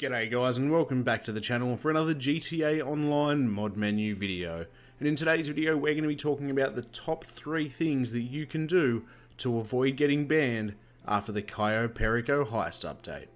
G'day guys and welcome back to the channel for another GTA Online mod menu video. And in today's video we're going to be talking about the top 3 things that you can do to avoid getting banned after the Cayo Perico heist update.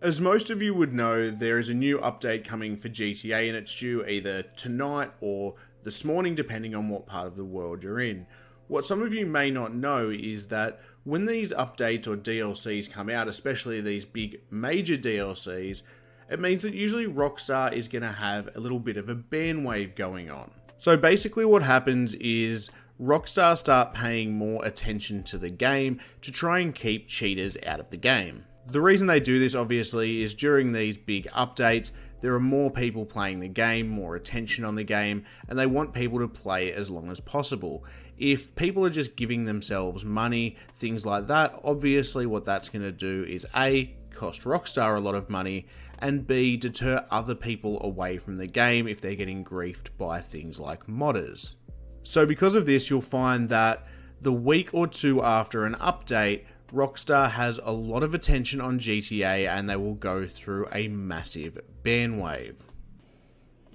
As most of you would know, there is a new update coming for GTA and it's due either tonight or this morning depending on what part of the world you're in. What some of you may not know is that when these updates or DLCs come out, especially these big major DLCs, it means that usually Rockstar is going to have a little bit of a ban wave going on. So basically what happens is Rockstar start paying more attention to the game to try and keep cheaters out of the game. The reason they do this obviously is during these big updates, there are more people playing the game, more attention on the game, and they want people to play as long as possible. If people are just giving themselves money, things like that, obviously what that's going to do is A, cost Rockstar a lot of money, and B, deter other people away from the game if they're getting griefed by things like modders. So because of this, you'll find that the week or two after an update, Rockstar has a lot of attention on GTA and they will go through a massive ban wave.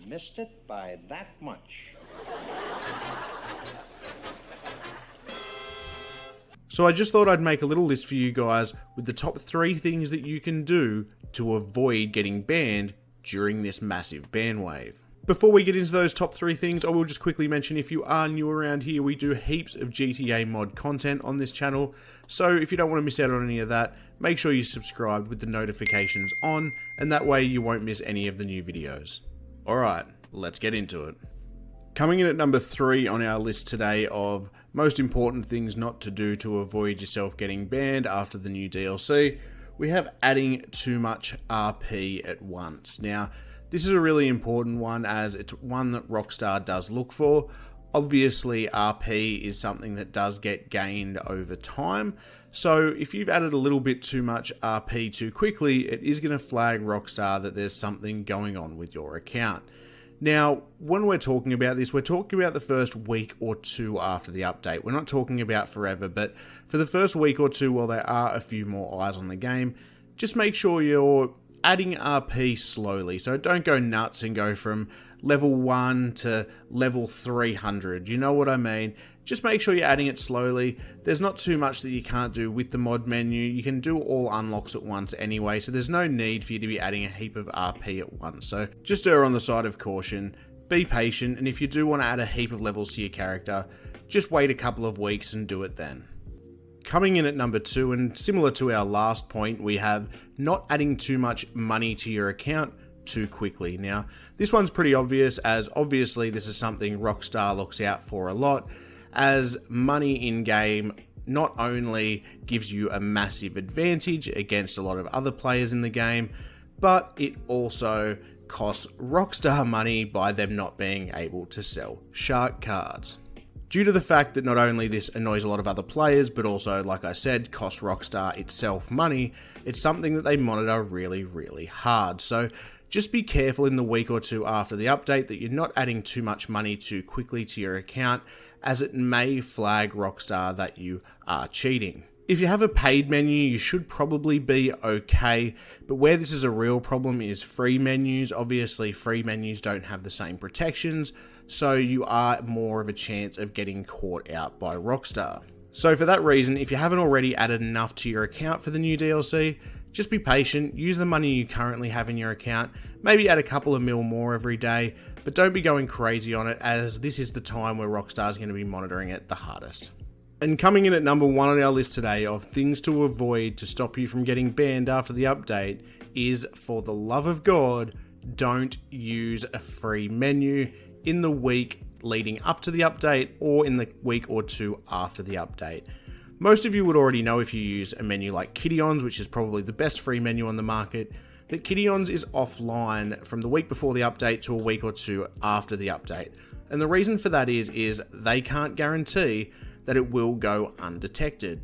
Missed it by that much. So I just thought I'd make a little list for you guys with the top 3 things that you can do to avoid getting banned during this massive ban wave. Before we get into those top 3 things, I will just quickly mention if you are new around here, we do heaps of GTA mod content on this channel. So if you don't want to miss out on any of that, make sure you subscribe with the notifications on, and that way you won't miss any of the new videos. Alright, let's get into it. Coming in at number 3 on our list today of most important things not to do to avoid yourself getting banned after the new DLC, we have adding too much RP at once. Now, this is a really important one as it's one that Rockstar does look for. Obviously, RP is something that does get gained over time. So if you've added a little bit too much RP too quickly, it is going to flag Rockstar that there's something going on with your account. Now, when we're talking about this, we're talking about the first week or two after the update. We're not talking about forever, but for the first week or two, while there are a few more eyes on the game, just make sure you're adding RP slowly. So don't go nuts and go from level 1 to level 300. You know what I mean? Just make sure you're adding it slowly. There's not too much that you can't do with the mod menu. You can do all unlocks at once anyway, so there's no need for you to be adding a heap of RP at once. So just err on the side of caution, be patient, and if you do want to add a heap of levels to your character, just wait a couple of weeks and do it then. Coming in at number 2, and similar to our last point, we have not adding too much money to your account too quickly. Now, this one's pretty obvious, as obviously this is something Rockstar looks out for a lot, as money in-game not only gives you a massive advantage against a lot of other players in the game, but it also costs Rockstar money by them not being able to sell shark cards. Due to the fact that not only this annoys a lot of other players, but also, like I said, costs Rockstar itself money, it's something that they monitor really, really hard. So just be careful in the week or two after the update that you're not adding too much money too quickly to your account, as it may flag Rockstar that you are cheating. If you have a paid menu, you should probably be okay, but where this is a real problem is free menus. Obviously, free menus don't have the same protections, so you are more of a chance of getting caught out by Rockstar. So for that reason, if you haven't already added enough to your account for the new DLC, just be patient, use the money you currently have in your account, maybe add a couple of mil more every day, but don't be going crazy on it, as this is the time where Rockstar is going to be monitoring it the hardest. And coming in at number 1 on our list today of things to avoid to stop you from getting banned after the update is, for the love of God, don't use a free menu in the week leading up to the update or in the week or two after the update. Most of you would already know, if you use a menu like Kittyons, which is probably the best free menu on the market, that Kittyons is offline from the week before the update to a week or two after the update. And the reason for that is they can't guarantee that it will go undetected.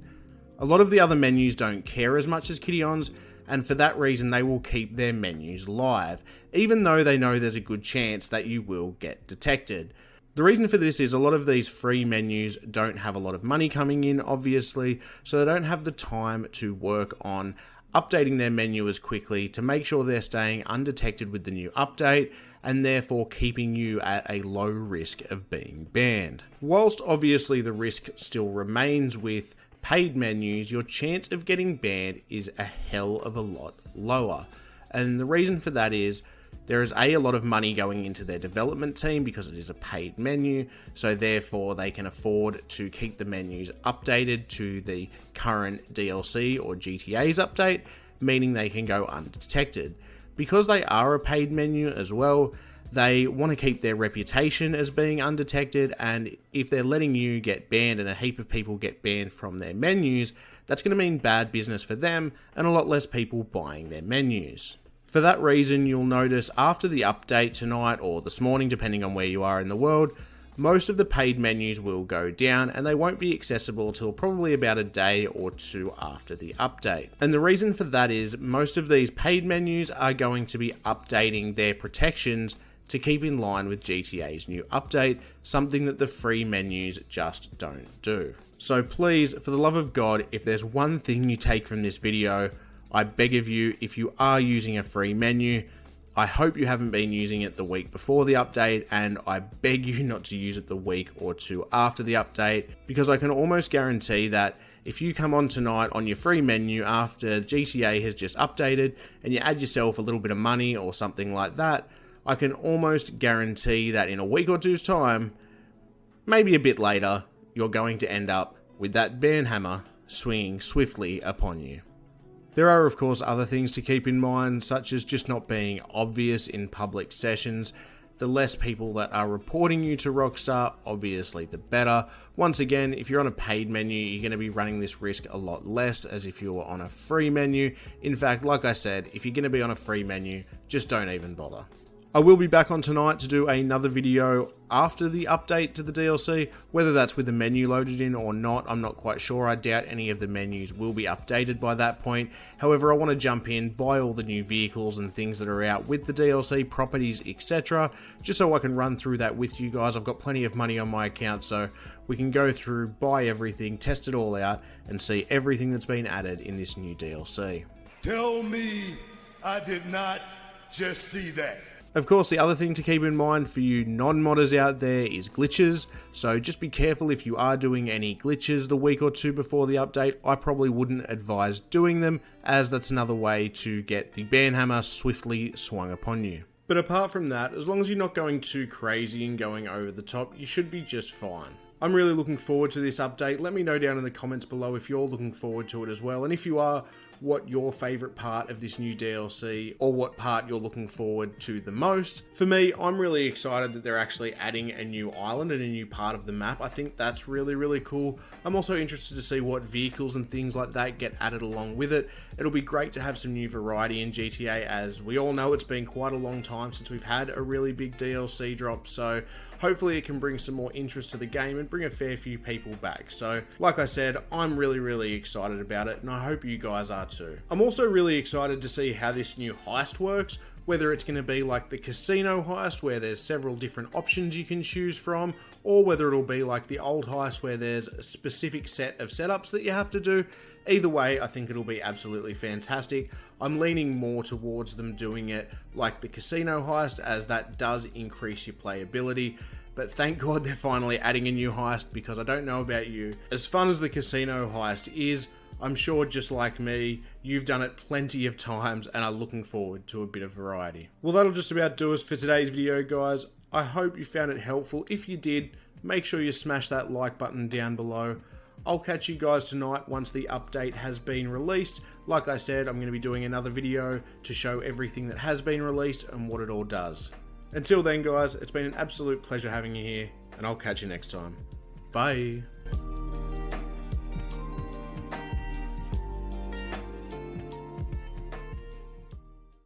A lot of the other menus don't care as much as Kittyons, and for that reason they will keep their menus live, even though they know there's a good chance that you will get detected. The reason for this is a lot of these free menus don't have a lot of money coming in, obviously, so they don't have the time to work on updating their menu as quickly to make sure they're staying undetected with the new update and therefore keeping you at a low risk of being banned. Whilst obviously the risk still remains with paid menus, your chance of getting banned is a hell of a lot lower. And the reason for that is there is a lot of money going into their development team because it is a paid menu, so therefore they can afford to keep the menus updated to the current DLC or GTA's update, meaning they can go undetected. Because they are a paid menu as well, they want to keep their reputation as being undetected, and if they're letting you get banned and a heap of people get banned from their menus, that's going to mean bad business for them and a lot less people buying their menus. For that reason, you'll notice after the update tonight or this morning, depending on where you are in the world, most of the paid menus will go down and they won't be accessible till probably about a day or two after the update. And the reason for that is most of these paid menus are going to be updating their protections to keep in line with GTA's new update, something that the free menus just don't do. So please, for the love of God, if there's one thing you take from this video, I beg of you, if you are using a free menu, I hope you haven't been using it the week before the update, and I beg you not to use it the week or two after the update, because I can almost guarantee that if you come on tonight on your free menu after GTA has just updated and you add yourself a little bit of money or something like that, I can almost guarantee that in a week or two's time, maybe a bit later, you're going to end up with that ban hammer swinging swiftly upon you. There are of course other things to keep in mind, such as just not being obvious in public sessions. The less people that are reporting you to Rockstar, obviously the better. Once again, if you're on a paid menu, you're going to be running this risk a lot less as if you were on a free menu. In fact, like I said, if you're going to be on a free menu, just don't even bother. I will be back on tonight to do another video after the update to the DLC. Whether that's with the menu loaded in or not, I'm not quite sure. I doubt any of the menus will be updated by that point. However, I want to jump in, buy all the new vehicles and things that are out with the DLC, properties, etc. just so I can run through that with you guys. I've got plenty of money on my account, so we can go through, buy everything, test it all out, and see everything that's been added in this new DLC. Tell me I did not just see that. Of course, the other thing to keep in mind for you non-modders out there is glitches, so just be careful if you are doing any glitches the week or two before the update. I probably wouldn't advise doing them, as that's another way to get the ban hammer swiftly swung upon you. But apart from that, as long as you're not going too crazy and going over the top, you should be just fine. I'm really looking forward to this update. Let me know down in the comments below if you're looking forward to it as well, and if you are, what your favourite part of this new DLC, or what part you're looking forward to the most. For me, I'm really excited that they're actually adding a new island and a new part of the map. I think that's really, really cool. I'm also interested to see what vehicles and things like that get added along with it. It'll be great to have some new variety in GTA, as we all know it's been quite a long time since we've had a really big DLC drop, so hopefully it can bring some more interest to the game and bring a fair few people back. So, like I said, I'm really, really excited about it, and I hope you guys are too. I'm also really excited to see how this new heist works, whether it's going to be like the casino heist where there's several different options you can choose from, or whether it'll be like the old heist where there's a specific set of setups that you have to do. Either way, I think it'll be absolutely fantastic. I'm leaning more towards them doing it like the casino heist, as that does increase your playability. But thank God they're finally adding a new heist, because I don't know about you, as fun as the casino heist is, I'm sure just like me, you've done it plenty of times and are looking forward to a bit of variety. Well, that'll just about do us for today's video, guys. I hope you found it helpful. If you did, make sure you smash that like button down below. I'll catch you guys tonight once the update has been released. Like I said, I'm going to be doing another video to show everything that has been released and what it all does. Until then, guys, it's been an absolute pleasure having you here, and I'll catch you next time. Bye.